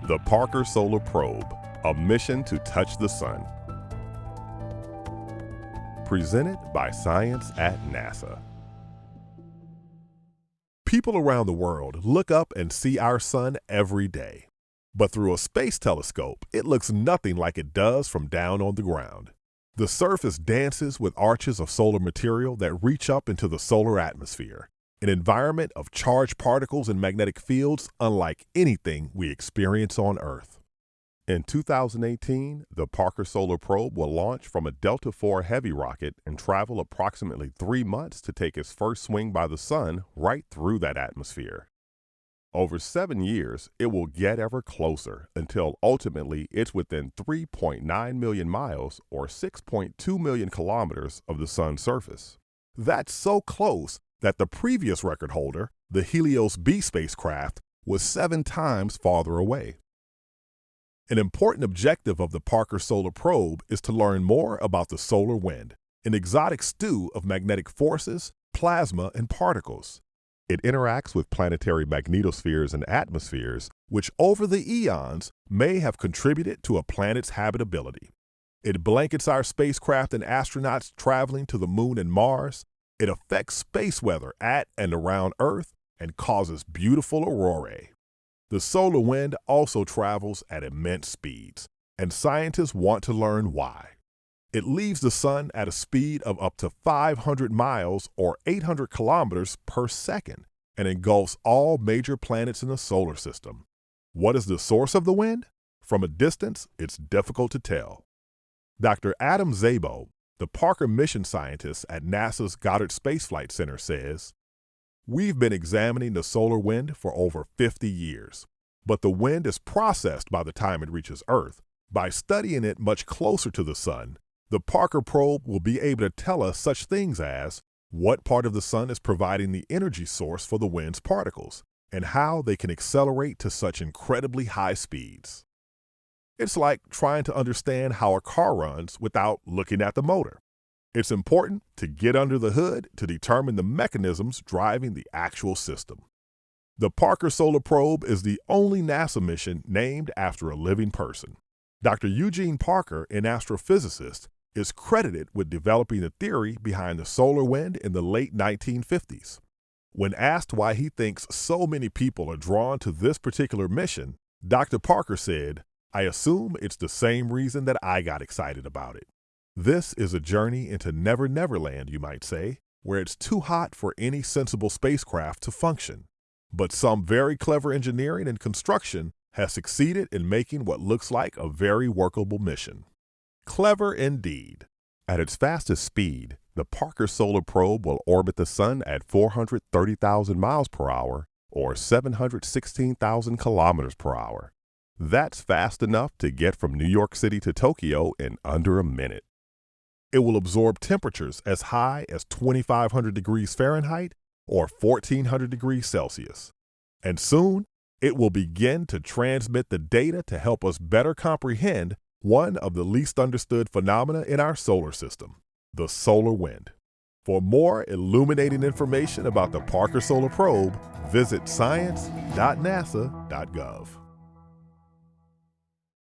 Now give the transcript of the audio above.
The Parker Solar Probe, a mission to touch the sun. Presented by Science at NASA. People around the world look up and see our sun every day. But through a space telescope, it looks nothing like it does from down on the ground. The surface dances with arches of solar material that reach up into the solar atmosphere, an environment of charged particles and magnetic fields unlike anything we experience on Earth. In 2018, the Parker Solar Probe will launch from a Delta IV Heavy rocket and travel approximately 3 months to take its first swing by the sun right through that atmosphere. Over 7 years, it will get ever closer until ultimately it's within 3.9 million miles or 6.2 million kilometers of the sun's surface. That's so close that the previous record holder, the Helios B spacecraft, was 7 times farther away. An important objective of the Parker Solar Probe is to learn more about the solar wind, an exotic stew of magnetic forces, plasma, and particles. It interacts with planetary magnetospheres and atmospheres, which over the eons may have contributed to a planet's habitability. It blankets our spacecraft and astronauts traveling to the Moon and Mars. It affects space weather at and around Earth and causes beautiful aurorae. The solar wind also travels at immense speeds, and scientists want to learn why. It leaves the sun at a speed of up to 500 miles or 800 kilometers per second and engulfs all major planets in the solar system. What is the source of the wind? From a distance, it's difficult to tell. Dr. Adam Szabo, the Parker mission scientist at NASA's Goddard Space Flight Center, says, "We've been examining the solar wind for over 50 years, but the wind is processed by the time it reaches Earth. By studying it much closer to the sun, the Parker probe will be able to tell us such things as what part of the sun is providing the energy source for the wind's particles, and how they can accelerate to such incredibly high speeds." It's like trying to understand how a car runs without looking at the motor. It's important to get under the hood to determine the mechanisms driving the actual system. The Parker Solar Probe is the only NASA mission named after a living person. Dr. Eugene Parker, an astrophysicist, is credited with developing the theory behind the solar wind in the late 1950s. When asked why he thinks so many people are drawn to this particular mission, Dr. Parker said, "I assume it's the same reason that I got excited about it. This is a journey into Never Never Land, you might say, where it's too hot for any sensible spacecraft to function. But some very clever engineering and construction has succeeded in making what looks like a very workable mission." Clever indeed. At its fastest speed, the Parker Solar Probe will orbit the sun at 430,000 miles per hour or 716,000 kilometers per hour. That's fast enough to get from New York City to Tokyo in under a minute. It will absorb temperatures as high as 2,500 degrees Fahrenheit or 1,400 degrees Celsius. And soon, it will begin to transmit the data to help us better comprehend one of the least understood phenomena in our solar system, the solar wind. For more illuminating information about the Parker Solar Probe, visit science.nasa.gov.